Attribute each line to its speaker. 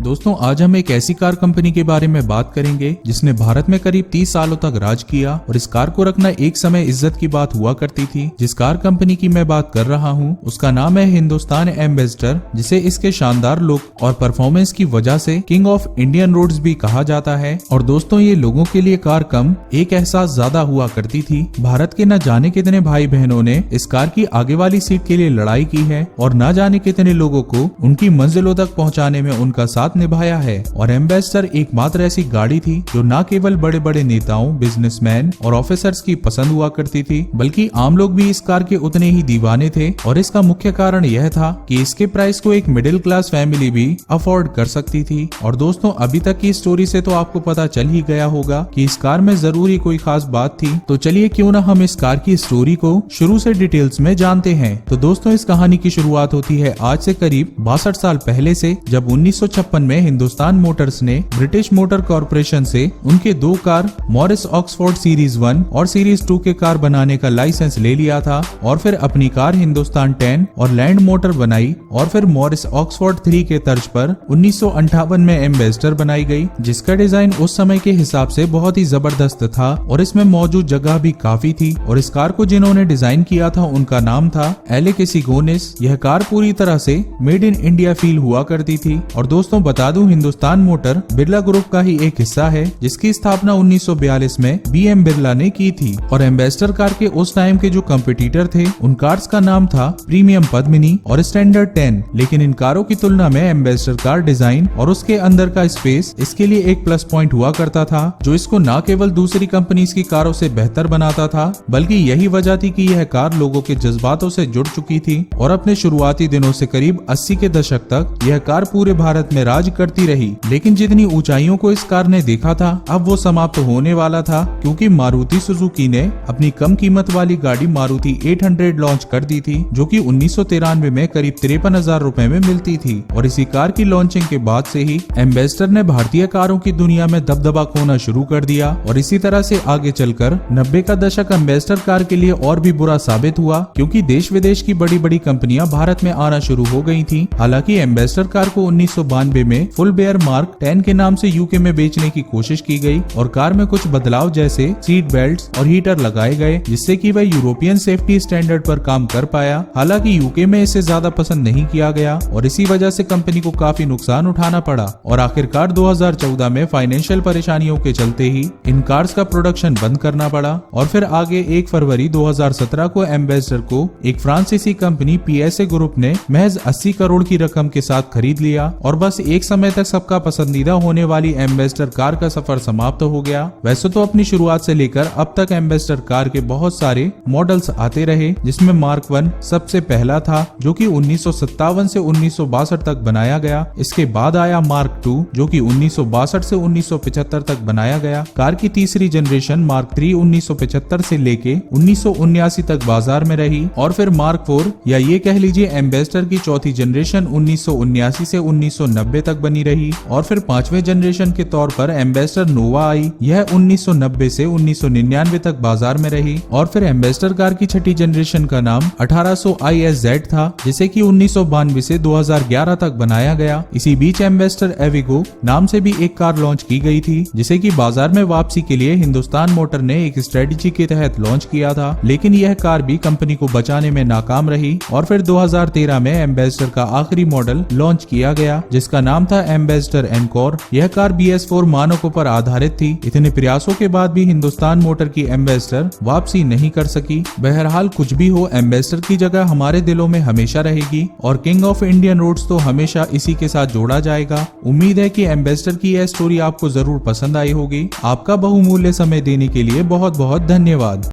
Speaker 1: दोस्तों आज हम एक ऐसी कार कंपनी के बारे में बात करेंगे जिसने भारत में करीब 30 सालों तक राज किया और इस कार को रखना एक समय इज्जत की बात हुआ करती थी। जिस कार कंपनी की मैं बात कर रहा हूँ उसका नाम है हिंदुस्तान एम्बेसडर, जिसे इसके शानदार लुक और परफॉर्मेंस की वजह से किंग ऑफ इंडियन रोड्स भी कहा जाता है। और दोस्तों ये लोगों के लिए कार कम एक एहसास ज्यादा हुआ करती थी। भारत के न जाने कितने भाई बहनों ने इस कार की आगे वाली सीट के लिए लड़ाई की है और न जाने कितने लोगों को उनकी मंजिलों तक पहुंचाने में उनका साथ निभाया है। और एम्बेसडर एकमात्र ऐसी गाड़ी थी जो न केवल बड़े बड़े नेताओं, बिजनेसमैन और ऑफिसर्स की पसंद हुआ करती थी, बल्कि आम लोग भी इस कार के उतने ही दीवाने थे। और इसका मुख्य कारण यह था कि इसके प्राइस को एक मिडिल क्लास फैमिली भी अफोर्ड कर सकती थी। और दोस्तों अभी तक की स्टोरी से तो आपको पता चल ही गया होगा कि इस कार में जरूर ही कोई खास बात थी। तो चलिए क्यों ना हम इस कार की स्टोरी को शुरू से डिटेल्स में जानते हैं। तो दोस्तों इस कहानी की शुरुआत होती है आज से करीब 62 साल पहले से, जब 1956 में हिंदुस्तान मोटर्स ने ब्रिटिश मोटर कॉर्पोरेशन से उनके दो कार मॉरिस ऑक्सफोर्ड सीरीज 1 और सीरीज 2 के कार बनाने का लाइसेंस ले लिया था और फिर अपनी कार हिंदुस्तान 10 और लैंड मोटर बनाई और फिर मॉरिस ऑक्सफोर्ड 3 के तर्ज पर 1958 में एम्बेसडर बनाई गई, जिसका डिजाइन उस समय के हिसाब से बहुत ही जबरदस्त था और इसमें मौजूद जगह भी काफी थी। और इस कार को जिन्होंने डिजाइन किया था उनका नाम था एलेक्स इगोनिस। यह कार पूरी तरह से मेड इन इंडिया फील हुआ करती थी। और दोस्तों बता दूं हिंदुस्तान मोटर बिरला ग्रुप का ही एक हिस्सा है, जिसकी स्थापना 1942 में बीएम बिरला ने की थी। और एम्बेसडर कार के उस टाइम के जो कंपटीटर थे उन कार्स का नाम था प्रीमियम पद्मिनी और स्टैंडर्ड 10। लेकिन इन कारों की तुलना में एम्बेसडर कार डिजाइन और उसके अंदर का स्पेस इसके लिए एक प्लस पॉइंट हुआ करता था, जो इसको न केवल दूसरी कंपनीज की कारों से बेहतर बनाता था, बल्कि यही वजह थी कि यह कार लोगों के जज्बातों से जुड़ चुकी थी। और अपने शुरुआती दिनों से करीब 80 के दशक तक यह कार पूरे भारत में राज करती रही। लेकिन जितनी ऊंचाइयों को इस कार ने देखा था अब वो समाप्त होने वाला था, क्योंकि मारुति सुजुकी ने अपनी कम कीमत वाली गाड़ी मारुति 800 लॉन्च कर दी थी, जो कि 1993 में करीब 53,000 रुपए में मिलती थी। और इसी कार की लॉन्चिंग के बाद से ही एम्बेसडर ने भारतीय कारों की दुनिया में दबदबा खोना शुरू कर दिया। और इसी तरह से आगे चलकर 90 का दशक एम्बेसडर कार के लिए और भी बुरा साबित हुआ, क्योंकि देश विदेश की बड़ी बड़ी कंपनियां भारत में आना शुरू हो गई थी। हालांकि एम्बेसडर कार को 1992 में फुल बेयर मार्क 10 के नाम से यूके में बेचने की कोशिश की गई और कार में कुछ बदलाव जैसे सीट बेल्ट्स और हीटर लगाए गए, जिससे कि वह यूरोपियन सेफ्टी स्टैंडर्ड पर काम कर पाया। हालांकि यूके में इसे ज्यादा पसंद नहीं किया गया और इसी वजह से कंपनी को काफी नुकसान उठाना पड़ा। और आखिरकार 2014 में फाइनेंशियल परेशानियों के चलते ही इन कार्स का प्रोडक्शन बंद करना पड़ा। और फिर आगे 1 फरवरी 2017 को एम्बेसडर को एक फ्रांसीसी कंपनी पीएसए ग्रुप ने महज 80 करोड़ की रकम के साथ खरीद लिया और बस एक समय तक सबका पसंदीदा होने वाली एम्बेसडर कार का सफर समाप्त हो गया। वैसे तो अपनी शुरुआत से लेकर अब तक एम्बेसडर कार के बहुत सारे मॉडल्स आते रहे, जिसमें मार्क 1 सबसे पहला था, जो कि 1957 से 1962 तक बनाया गया। इसके बाद आया मार्क 2, जो कि 1962 से 1975 तक बनाया गया। कार की तीसरी जनरेशन मार्क 3 1975 से लेके 1979 तक बाजार में रही। और फिर मार्क 4 या ये कह लीजिए एम्बेसडर की चौथी जनरेशन 1979 से 1990 तक बनी रही। और फिर 5वें जनरेशन के तौर पर एम्बेसडर नोवा आई, यह 1990 से 1999 तक बाजार में रही। और फिर एम्बेसडर कार की छठी जनरेशन का नाम 1800 ISZ था, जिसे कि 1992 से 2011 तक बनाया गया। इसी बीच एम्बेसडर एविगो नाम से भी एक कार लॉन्च की गई थी, जिसे कि बाजार में वापसी के लिए हिंदुस्तान मोटर ने एक स्ट्रेटेजी के तहत लॉन्च किया था, लेकिन यह कार भी कंपनी को बचाने में नाकाम रही। और फिर 2013 में एम्बेसडर का आखिरी मॉडल लॉन्च किया गया, जिसका नाम था एम्बेसडर एनकोर। यह कार BS4 मानकों पर आधारित थी। इतने प्रयासों के बाद भी हिंदुस्तान मोटर की एम्बेसडर वापसी नहीं कर सकी। बहरहाल कुछ भी हो, एम्बेसडर की जगह हमारे दिलों में हमेशा रहेगी और किंग ऑफ इंडियन रोड्स तो हमेशा इसी के साथ जोड़ा जाएगा। उम्मीद है कि एम्बेसडर की यह स्टोरी आपको जरूर पसंद आई होगी। आपका बहुमूल्य समय देने के लिए बहुत बहुत धन्यवाद।